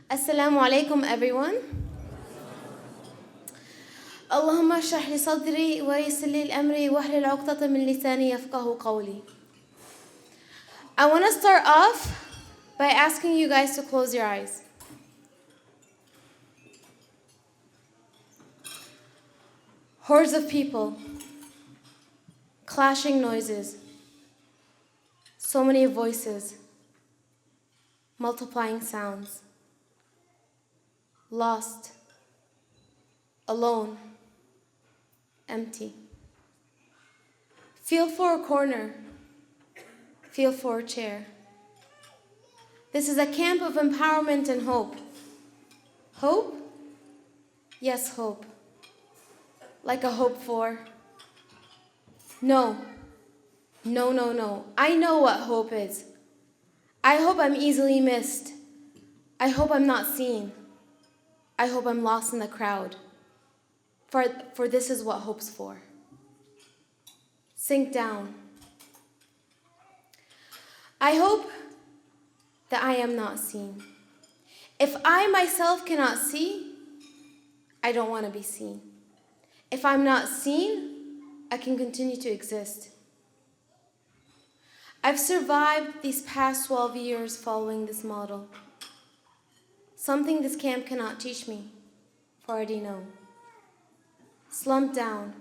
Assalamu alaikum, everyone. اللهم اشرح لي صدري ويسر لي أمري واحلل عقدة من لساني يفقهوا قولي. I want to start off by asking you guys to close your eyes. Hordes of people, clashing noises, so many voices, multiplying sounds, lost, alone, empty. Feel for a corner, feel for a chair. This is a camp of empowerment and hope. Hope? Yes, hope. Like a hope for? No. No, no, no. I know what hope is. I hope I'm easily missed. I hope I'm not seen. I hope I'm lost in the crowd. For this is what hope's for. Sink down. I hope that I am not seen. If I myself cannot see, I don't want to be seen. If I'm not seen, I can continue to exist. I've survived these past 12 years following this model. Something this camp cannot teach me, for I already know. Slump down.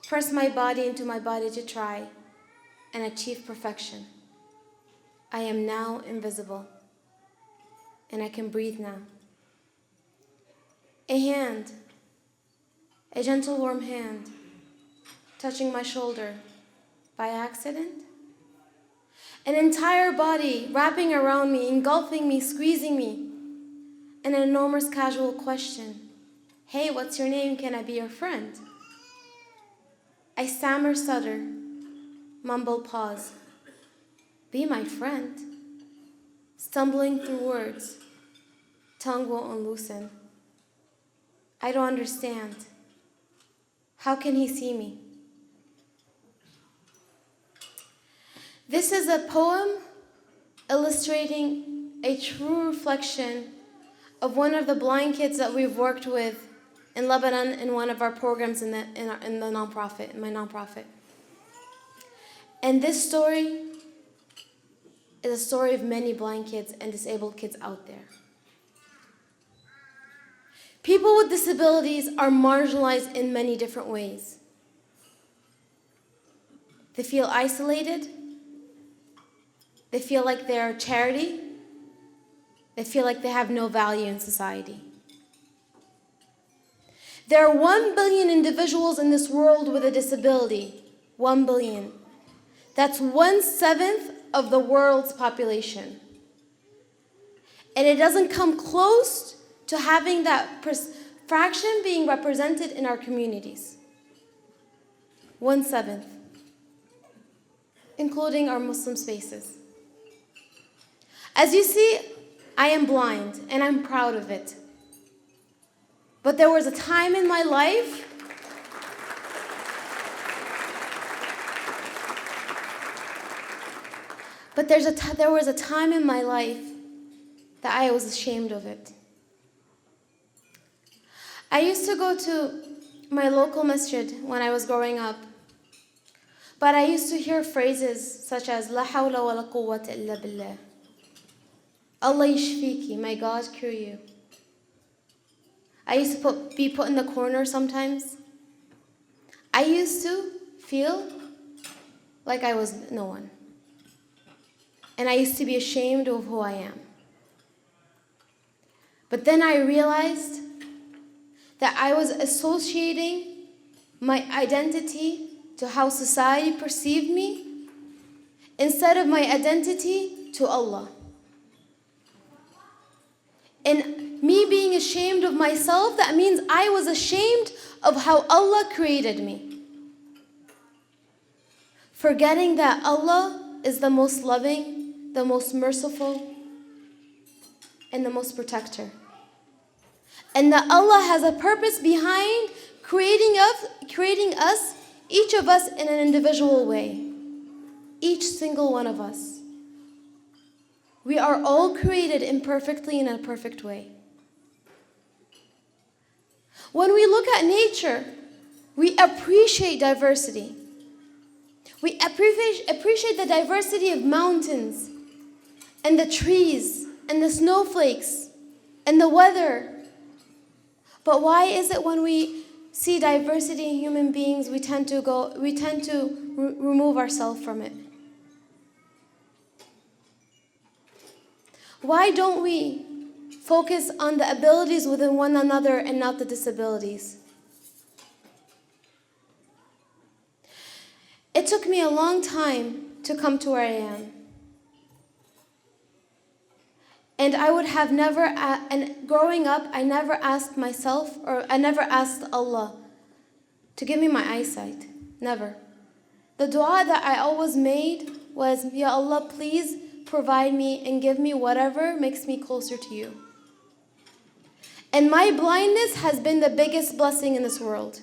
Press my body into my body to try and achieve perfection. I am now invisible, and I can breathe now. A hand, a gentle warm hand, touching my shoulder by accident. An entire body wrapping around me, engulfing me, squeezing me. An enormous casual question. Hey, what's your name? Can I be your friend? I stammer, stutter, mumble, pause. Be my friend. Stumbling through words, tongue won't unloosen. I don't understand. How can he see me? This is a poem illustrating a true reflection of one of the blind kids that we've worked with in Lebanon in one of our programs in my nonprofit. And this story is a story of many blind kids and disabled kids out there. People with disabilities are marginalized in many different ways. They feel isolated. They feel like they're a charity. They feel like they have no value in society. There are 1 billion individuals in this world with a disability. 1 billion. That's 1/7 of the world's population. And it doesn't come close to having that fraction being represented in our communities. 1/7, including our Muslim spaces. As you see, I am blind, and I'm proud of it. But there was a time in my life there was a time in my life that I was ashamed of it. I used to go to my local masjid when I was growing up, but I used to hear phrases such as La hawla wa la quwwata illa billah. Allah yashfiki, may God cure you. I used to be put in the corner sometimes. I used to feel like I was no one. And I used to be ashamed of who I am. But then I realized that I was associating my identity to how society perceived me instead of my identity to Allah. And me being ashamed of myself, that means I was ashamed of how Allah created me. Forgetting that Allah is the most loving, the most merciful, and the most protector. And that Allah has a purpose behind creating us, each of us in an individual way. Each single one of us. We are all created imperfectly in a perfect way. When we look at nature, we appreciate diversity. We appreciate the diversity of mountains and the trees and the snowflakes and the weather. But why is it when we see diversity in human beings, we tend to remove ourselves from it? Why don't we focus on the abilities within one another and not the disabilities? It took me a long time to come to where I am. And I would have never, and growing up, I never asked myself, or I never asked Allah to give me my eyesight. Never. The dua that I always made was, Ya Allah, please provide me and give me whatever makes me closer to you. And my blindness has been the biggest blessing in this world.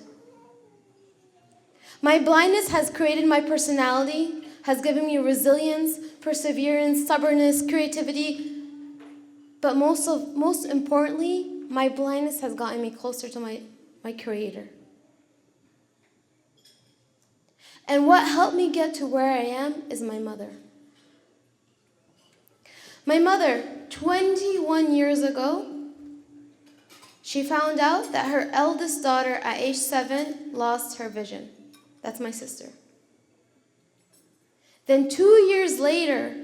My blindness has created my personality, has given me resilience, perseverance, stubbornness, creativity. But most importantly, my blindness has gotten me closer to my Creator. And what helped me get to where I am is my mother. My mother, 21 years ago, she found out that her eldest daughter at age 7 lost her vision. That's my sister. Then 2 years later,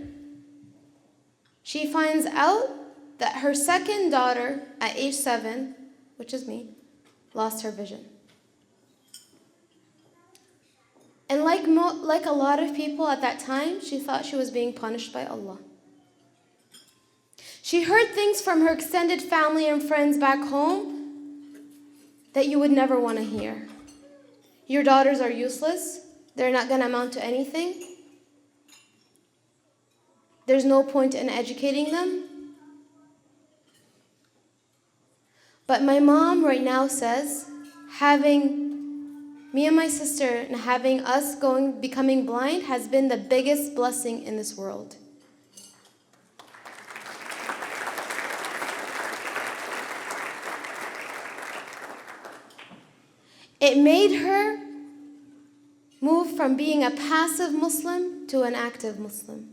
she finds out that her second daughter at age 7, which is me, lost her vision. And like a lot of people at that time, she thought she was being punished by Allah. She heard things from her extended family and friends back home that you would never want to hear. Your daughters are useless. They're not going to amount to anything. There's no point in educating them. But my mom right now says, having me and my sister and having us becoming blind has been the biggest blessing in this world. It made her move from being a passive Muslim to an active Muslim.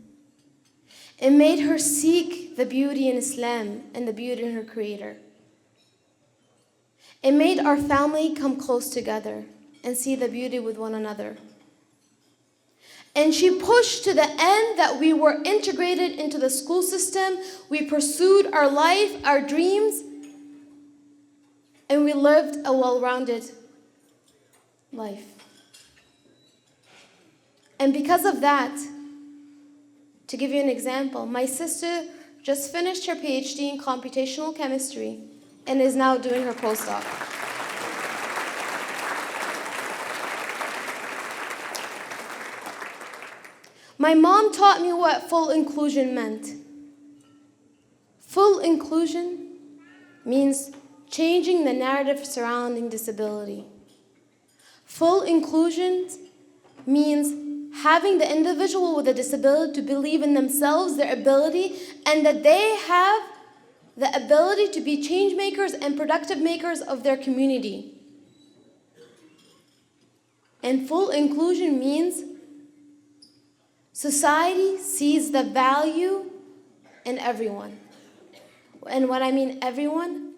It made her seek the beauty in Islam and the beauty in her Creator. It made our family come close together and see the beauty with one another. And she pushed to the end that we were integrated into the school system, we pursued our life, our dreams, and we lived a well-rounded life. And because of that, to give you an example, my sister just finished her PhD in computational chemistry and is now doing her postdoc. My mom taught me what full inclusion meant. Full inclusion means changing the narrative surrounding disability. Full inclusion means having the individual with a disability to believe in themselves, their ability, and that they have the ability to be change makers and productive makers of their community. And full inclusion means society sees the value in everyone. And when I mean everyone,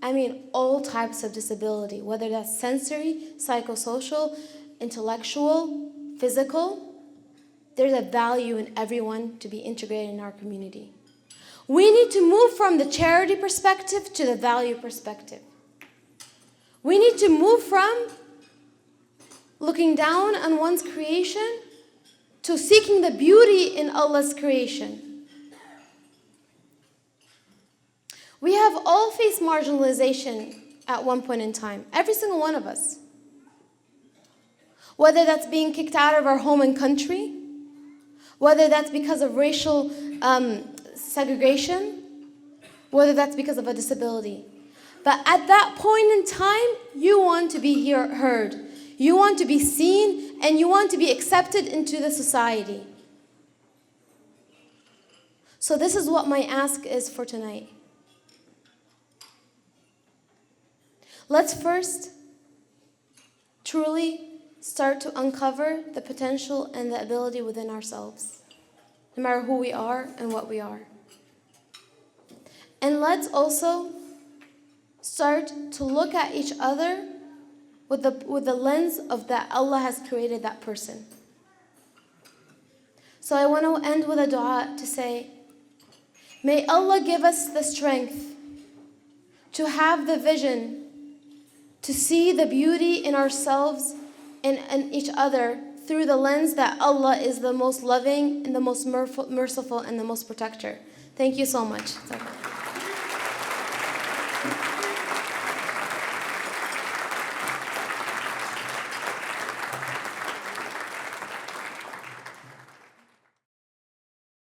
I mean all types of disability, whether that's sensory, psychosocial, intellectual, physical. There's a value in everyone to be integrated in our community. We need to move from the charity perspective to the value perspective. We need to move from looking down on one's creation to seeking the beauty in Allah's creation. We have all faced marginalization at one point in time, every single one of us. Whether that's being kicked out of our home and country, whether that's because of racial segregation, whether that's because of a disability. But at that point in time, you want to be heard. You want to be seen, and you want to be accepted into the society. So this is what my ask is for tonight. Let's first truly start to uncover the potential and the ability within ourselves, no matter who we are and what we are. And let's also start to look at each other with the lens of that Allah has created that person. So I want to end with a dua to say, may Allah give us the strength to have the vision to see the beauty in ourselves and each other through the lens that Allah is the most loving and the most merciful and the most protector. Thank you so much.